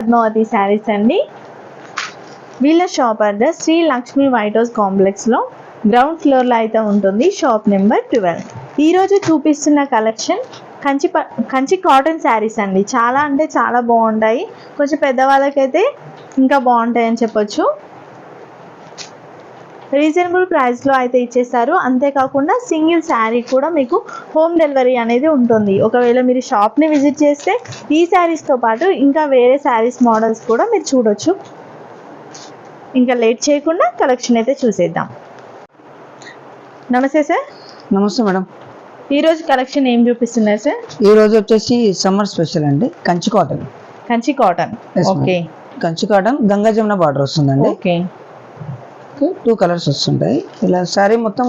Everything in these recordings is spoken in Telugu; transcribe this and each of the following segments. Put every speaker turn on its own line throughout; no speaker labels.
పద్మావతి శారీస్ అండి. వీళ్ళ shop address Shri Lakshmi white house కాంప్లెక్స్లో గ్రౌండ్ ఫ్లోర్లో అయితే ఉంటుంది. Shop number 12. ఈరోజు చూపిస్తున్న కలెక్షన్ కంచి కాటన్ శారీస్ అండి. చాలా అంటే చాలా బాగుంటాయి. కొంచెం పెద్దవాళ్ళకైతే ఇంకా బాగుంటాయని చెప్పొచ్చు. రీజనబుల్ ప్రైస్లో అయితే ఇచ్చేస్తారు. అంతేకాకుండా సింగిల్ శారీ కూడా మీకు హోమ్ డెలివరీ అనేది ఉంటుంది. ఒకవేళ మీరు షాప్ని విజిట్ చేస్తే ఈ శారీస్తో పాటు ఇంకా వేరే శారీస్ మోడల్స్ కూడా మీరు చూడొచ్చు. ఇంకా లేట్ చేయకుండా కలెక్షన్ అయితే చూసేద్దాం. నమస్తే సార్.
నమస్తే మేడం.
ఈరోజు కలెక్షన్ ఏం చూపిస్తున్నారు సార్?
ఈరోజు వచ్చేసి సమ్మర్ స్పెషల్ అండి, Kanchi cotton.
Kanchi cotton. Okay.
Kanchi cotton Ganga Jamuna border వస్తుందండి.
ఓకే.
2 కలర్స్ వస్తుంటాయి. ఇలా శారీ మొత్తం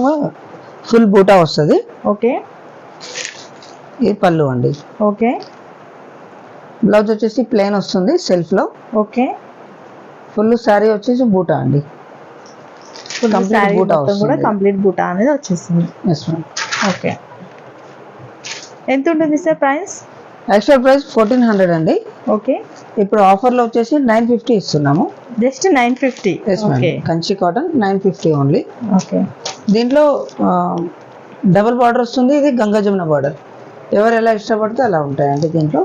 ఫుల్ బూటా వస్తుంది.
ఓకే.
ఇది పళ్ళు అండి.
ఓకే.
బ్లౌజ్ వచ్చేసి ప్లెయిన్ వస్తుంది సెల్ఫ్ లో.
ఓకే.
ఫుల్ శారీ వచ్చేసి బూటా అండి.
కంప్లీట్ బూటా కూడా కంప్లీట్ బూటా అనేది వచ్చేస్తుంది.
Yes madam.
ఓకే. ఎంత ఉంటుంది సార్ ప్రైస్?
యాక్చువల్ ప్రైస్ 1400 అండి.
ఓకే.
ఇప్పుడు ఆఫర్లో వచ్చేసి 950 ఇస్తున్నాము.
Just 950.
Okay. Kanchi cotton 950 only.
Okay.
దీంట్లో డబుల్ బార్డర్ వస్తుంది. ఇది గంగా జమున బార్డర్. ఎవరు ఎలా ఇష్టపడితే అలా ఉంటాయండి. దీంట్లో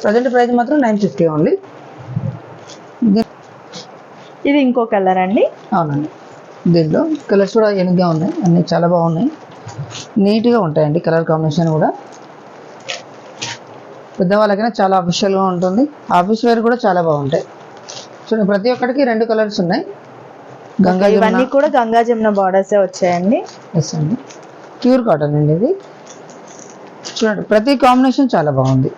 ప్రజెంట్ ప్రైస్ మాత్రం 950 ఓన్లీ.
ఇది ఇంకో కలర్ అండి.
అవునండి. దీంట్లో కలర్స్ కూడా ఎనిగ్గా ఉన్నాయి, అన్నీ చాలా బాగున్నాయి, నీట్గా ఉంటాయండి. కలర్ కాంబినేషన్ కూడా పెద్దవాళ్ళకైనా చాలా అఫిషియల్గా ఉంటుంది. ఆఫీస్ వేర్ కూడా చాలా బాగుంటాయి. చూడండి, ప్రతి ఒక్కటికి 2 కలర్స్ ఉన్నాయి. గంగా జమున,
ఇవన్నీ కూడా గంగా జమున బార్డర్సే వచ్చాయండి.
ఎస్ అండి. ప్యూర్ కాటన్ అండి ఇది. చూడండి, ప్రతి కాంబినేషన్ చాలా బాగుంది,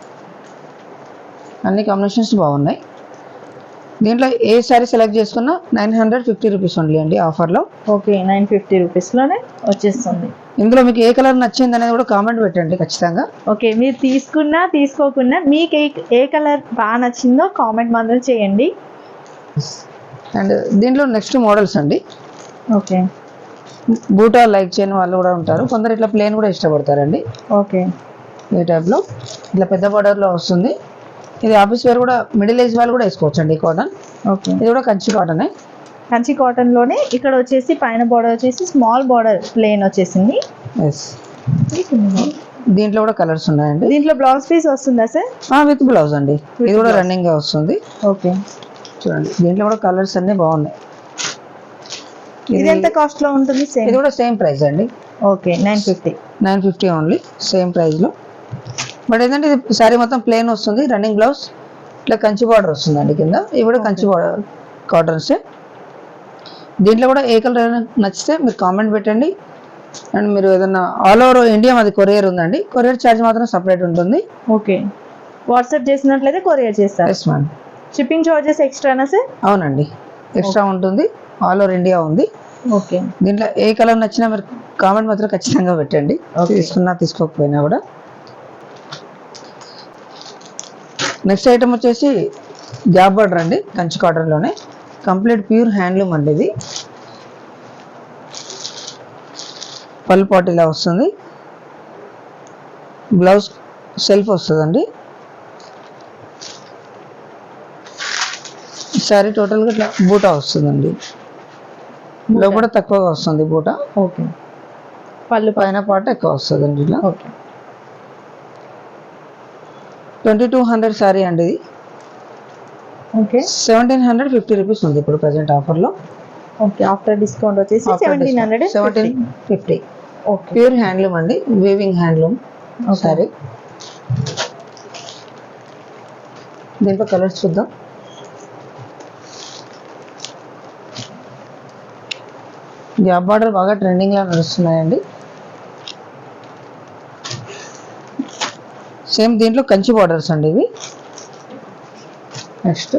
అన్ని కాంబినేషన్స్ బాగున్నాయి. దీంట్లో ఏ శారీ సెలెక్ట్ చేసుకున్నా 950 రూపీస్ ఓన్లీ అండి ఆఫర్లో.
ఓకే. 950 రూపీస్లోనే వచ్చేస్తుంది.
ఇందులో మీకు ఏ కలర్ నచ్చింది అనేది కూడా కామెంట్ పెట్టండి ఖచ్చితంగా.
ఓకే. మీరు తీసుకున్నా తీసుకోకున్నా మీకు ఏ కలర్ బాగా నచ్చిందో కామెంట్ మాత్రం చేయండి.
అండ్ దీంట్లో నెక్స్ట్ మోడల్స్ అండి.
ఓకే.
బూటా లైక్ చేయని వాళ్ళు కూడా ఉంటారు, కొందరు ఇట్లా ప్లేన్ కూడా ఇష్టపడతారండి.
ఓకే.
ఈ టైప్లో ఇట్లా పెద్ద బార్డర్లో వస్తుంది. ఇది ఆఫీస్ వేర్ కూడా, మిడిల్ ఏజ్ వాళ్ళు కూడా వేసుకోవచ్చు అండి. కాటన్.
ఓకే.
ఇది కూడా కంచి కాటనే.
కంచి కాటన్లోనే ఇక్కడ వచ్చేసి పైన బార్డర్ వచ్చేసి స్మాల్ బార్డర్ ప్లేన్ వచ్చేసింది.
ఎస్. దీంట్లో కూడా కలర్స్ ఉన్నాయండి.
దీంట్లో బ్లౌజ్ పీస్ వస్తుందా సార్?
విత్ బ్లౌజ్ అండి. ఇది కూడా రన్నింగ్ గా వస్తుంది.
ఓకే.
చూడండి, దీంట్లో కూడా కలర్స్ అన్ని బాగున్నాయి.
ఇది ఎంత కాస్ట్ లో ఉంటుంది?
ఇది కూడా సేమ్ ప్రైస్ అండి.
ఓకే. 950
ఓన్లీ, సేమ్ ప్రైస్ లో. బట్ ఏంటంటే ఇది శారీ మొత్తం ప్లేన్ వస్తుంది, రన్నింగ్ బ్లౌజ్, ఇట్లా కంచి బార్డర్ వస్తుందండి కింద. ఇవి కూడా కంచి బార్డర్ కాటన్సే. దీంట్లో కూడా ఏ కలర్ నచ్చితే మీరు కామెంట్ పెట్టండి. అండ్ మీరు ఏదన్నా ఆల్ ఓవర్ ఇండియా మాది కొరియర్ ఉందండి. కొరియర్ ఛార్జ్ మాత్రం సపరేట్ ఉంటుంది.
ఓకే. వాట్సాప్ చేసినట్లయితే కొరియర్ చేస్తారు.
Yes ma'am.
షిప్పింగ్ చార్జెస్ ఎక్స్ట్రానా సార్?
అవునండి, ఎక్స్ట్రా ఉంటుంది. ఆల్ ఓవర్ ఇండియా ఉంది.
ఓకే.
దీంట్లో ఏ కలర్ నచ్చినా మీరు కామెంట్ మాత్రం ఖచ్చితంగా పెట్టండి, తీసుకున్నా తీసుకోకపోయినా కూడా. నెక్స్ట్ ఐటమ్ వచ్చేసి గ్యాప్ బార్డర్ అండి, కంచి కాటన్లోనే. కంప్లీట్ ప్యూర్ హ్యాండ్లూమ్ అండి ఇది. పళ్ళు పాట్ ఇలా వస్తుంది. బ్లౌజ్ సెల్ఫ్ వస్తుందండి. సారీ టోటల్గా ఇట్లా బూటా వస్తుందండి. లో కూడా తక్కువగా వస్తుంది బూటా.
ఓకే. పళ్ళు
పైన పాట ఎక్కువ వస్తుందండి ఇలా.
ఓకే.
2200 సారీ అండి ఇది.
ఓకే.
1750 రూపీస్ ఉంది ఇప్పుడు ప్రజెంట్ ఆఫర్లో.
ఓకే. ఆఫ్టర్ డిస్కౌంట్ వచ్చేసి 1750. ఓకే.
ప్యూర్ హ్యాండ్లూమ్ అండి, వీవింగ్ హ్యాండ్లూమ్ సారీ. దీంట్లో కలర్స్ చూద్దాం. గ్యాప్ బార్డర్ బాగా ట్రెండింగ్లో నడుస్తున్నాయండి. సేమ్ దీంట్లో కంచి బార్డర్స్ అండి ఇవి. నెక్స్ట్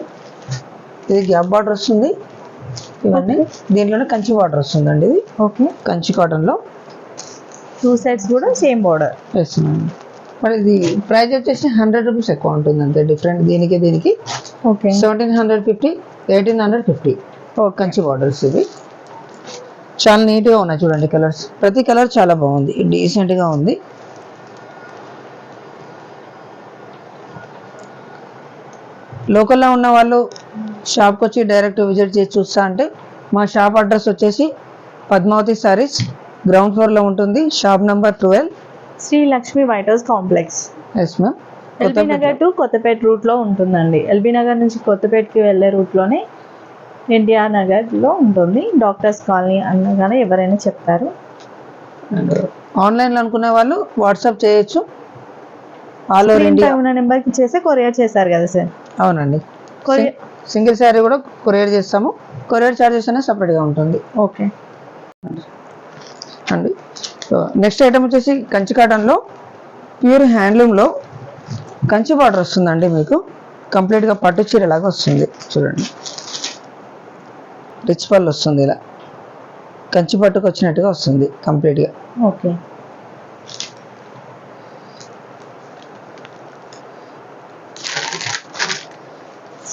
ఇది గ్యాప్ బార్డర్ వస్తుంది. ఇవన్నీ దీంట్లోనే కంచి బార్డర్ వస్తుందండి ఇది.
ఓకే.
కంచి కాటన్లో
2 సైడ్స్ కూడా సేమ్ బార్డర్.
వేస్తున్నాను. మరి ఇది ప్రైస్ వచ్చేసి 100 రూపీస్ ఎక్కువ ఉంటుంది అంతే డిఫరెంట్ దీనికి.
ఓకే.
1750, 1850 కంచి బార్డర్స్ ఇవి. చాలా నీట్గా ఉన్నాయి చూడండి కలర్స్. ప్రతి కలర్ చాలా బాగుంది, డీసెంట్గా ఉంది. లోకల్లో ఉన్న వాళ్ళు షాప్కి వచ్చి డైరెక్ట్ విజిట్ చేసి చూస్తా అంటే మా షాప్ అడ్రస్ వచ్చేసి పద్మావతి సారీస్ గ్రౌండ్ ఫ్లోర్లో ఉంటుంది, shop number 12.
Sri Lakshmi white house complex.
Yes ma'am.
LB Nagar to Kothapet రూట్లో ఉంటుందండి. ఎల్బీ నగర్ నుంచి కొత్తపేటకి వెళ్ళే రూట్లోనే ఎన్టీఆర్ నగర్లో ఉంటుంది. డాక్టర్స్ కాలనీ అన్నగానే ఎవరైనా చెప్తారు.
ఆన్లైన్లో అనుకునే వాళ్ళు వాట్సాప్ చేయొచ్చు. ఆల్ ఓవర్ ఇండియా
ఉన్న నెంబర్కి చేస్తే కొరియర్ చేస్తారు కదా సార్?
అవునండి.
కొరియర్
సింగిల్ శారీ కూడా కొరియర్ చేస్తాము. కొరియర్ ఛార్జెస్ అనేది సపరేట్గా ఉంటుంది.
ఓకే
అండి. నెక్స్ట్ ఐటమ్ వచ్చేసి కంచి కాటన్లో ప్యూర్ హ్యాండ్లూమ్లో కంచి బార్డర్ వస్తుందండి. మీకు కంప్లీట్గా పట్టు చీర లాగా వస్తుంది. చూడండి, రిచ్ పళ్ళు వస్తుంది. ఇలా కంచి పట్టుకు వచ్చినట్టుగా వస్తుంది కంప్లీట్గా.
ఓకే.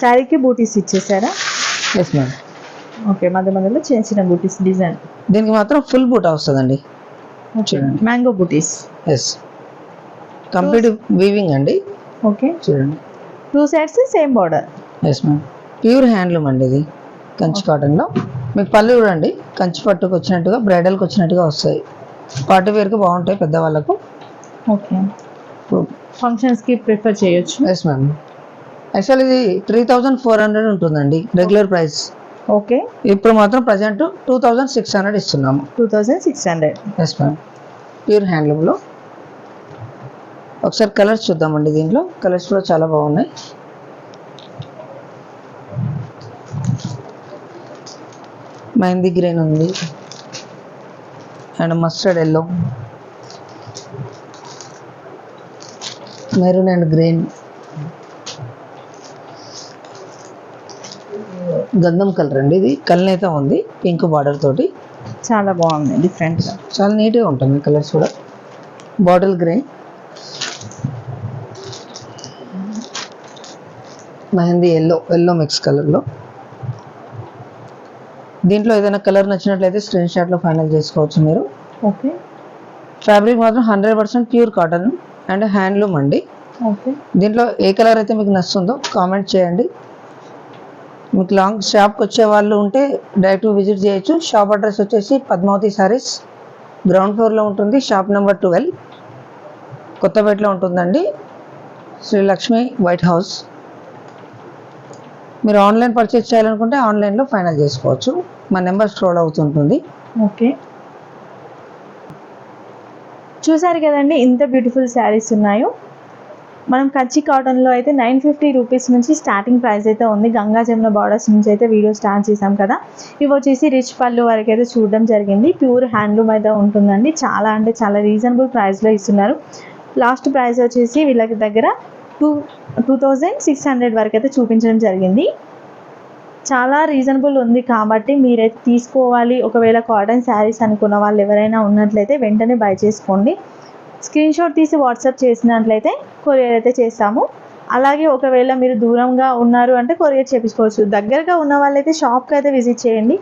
శారీకి బూటీస్ ఇచ్చేసారా?
Yes ma'am.
ఓకే, మధ్య మధ్యలో చిన్న చిన్న బూటీస్ డిజైన్.
దీనికి మాత్రం ఫుల్ బూటా వస్తుందండి. చూడండి,
మ్యాంగో బూటీస్.
ఎస్, కంప్లీట్ వీవింగ్ అండి.
ఓకే,
చూడండి,
2 sides same border.
Yes ma'am. Pure handloom అండి ఇది కంచి కాటన్లో. మీకు పళ్ళు చూడండి, కంచి పట్టుకు వచ్చినట్టుగా బ్రైడల్కి వచ్చినట్టుగా వస్తాయి. పార్టీ వేర్కి బాగుంటాయి పెద్దవాళ్ళకు.
ఓకే, ఫంక్షన్స్కి ప్రిఫర్ చేయొచ్చు.
Yes ma'am. యాక్చువల్ ఇది 3400 ఉంటుందండి రెగ్యులర్ ప్రైస్.
ఓకే,
ఇప్పుడు మాత్రం ప్రజెంట్ 2600 ఇస్తున్నాము.
2600.
Yes ma'am. ప్యూర్ హ్యాండ్లూమ్లో ఒకసారి కలర్స్ చూద్దామండి. దీంట్లో కలర్స్ కూడా చాలా బాగున్నాయి. మెహందీ గ్రీన్ ఉంది and mustard yellow, maroon and green, గంధం కలర్ అండి. ఇది కల్నేత ఉంది పింక్ బార్డర్ తోటి.
చాలా బాగుంది, డిఫరెంట్గా,
చాలా నీట్గా ఉంటుంది కలర్స్ కూడా. Bottle green, mehndi yellow mix కలర్లో. దీంట్లో ఏదైనా కలర్ నచ్చినట్లయితే స్క్రీన్ షాట్లో ఫైనల్ చేసుకోవచ్చు మీరు.
ఓకే.
ఫ్యాబ్రిక్ మాత్రం 100% ప్యూర్ కాటన్ అండ్ హ్యాండ్లూమ్ అండి.
ఓకే.
దీంట్లో ఏ కలర్ అయితే మీకు నచ్చుతుందో కామెంట్ చేయండి. మీకు లాంగ్ షాప్కి వచ్చే వాళ్ళు ఉంటే డైరెక్ట్ విజిట్ చేయొచ్చు. షాప్ అడ్రస్ వచ్చేసి పద్మావతి సారీస్ గ్రౌండ్ ఫ్లోర్లో ఉంటుంది, షాప్ నెంబర్ 12, కొత్తపేటలో ఉంటుందండి, శ్రీ లక్ష్మి వైట్ హౌస్. మీరు ఆన్లైన్ పర్చేస్ చేయాలనుకుంటే ఆన్లైన్లో ఫైనల్ చేసుకోవచ్చు. మా నెంబర్ స్క్రోల్ అవుతుంటుంది.
ఓకే, చూసారు కదండి ఇంత బ్యూటిఫుల్ శారీస్ ఉన్నాయో. మనం కంచి కాటన్లో అయితే 950 రూపీస్ నుంచి స్టార్టింగ్ ప్రైస్ అయితే ఉంది. గంగా జమున బార్డర్స్ నుంచి అయితే వీడియో స్టార్ట్ చేసాం కదా. ఇవి వచ్చేసి రిచ్ పళ్ళు వరకు అయితే చూడడం జరిగింది. ప్యూర్ హ్యాండ్లూమ్ అయితే ఉంటుందండి. చాలా అంటే చాలా రీజనబుల్ ప్రైస్లో ఇస్తున్నారు. లాస్ట్ ప్రైస్ వచ్చేసి వీళ్ళకి దగ్గర 2600 వరకు అయితే చూపించడం జరిగింది. చాలా రీజనబుల్ ఉంది కాబట్టి మీరైతే తీసుకోవాలి. ఒకవేళ కాటన్ శారీస్ అనుకున్న వాళ్ళు ఎవరైనా ఉన్నట్లయితే వెంటనే బై చేసుకోండి. స్క్రీన్ షాట్ తీసి వాట్సాప్ చేసినట్లయితే కొరియర్ అయితే చేస్తాము. అలాగే ఒకవేళ మీరు దూరంగా ఉన్నారు అంటే కొరియర్ చేయించుకోవచ్చు. దగ్గరగా ఉన్న వాళ్ళైతే షాప్కి అయితే విజిట్ చేయండి.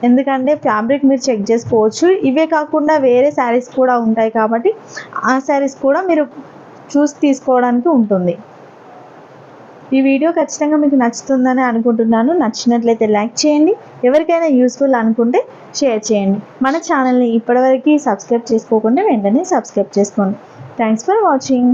ఎందుకంటే ఫ్యాబ్రిక్ మీరు చెక్ చేసుకోవచ్చు. ఇవే కాకుండా వేరే శారీస్ కూడా ఉంటాయి కాబట్టి ఆ శారీస్ కూడా మీరు చూసి తీసుకోవడానికి ఉంటుంది. ఈ వీడియో ఖచ్చితంగా మీకు నచ్చుతుందని అనుకుంటున్నాను. నచ్చినట్లయితే లైక్ చేయండి. ఎవరికైనా యూస్ఫుల్ అనుకుంటే షేర్ చేయండి. మన ఛానల్ని ఇప్పటివరకు సబ్స్క్రైబ్ చేసుకోకుండా వెంటనే సబ్స్క్రైబ్ చేసుకోండి. Thanks for watching.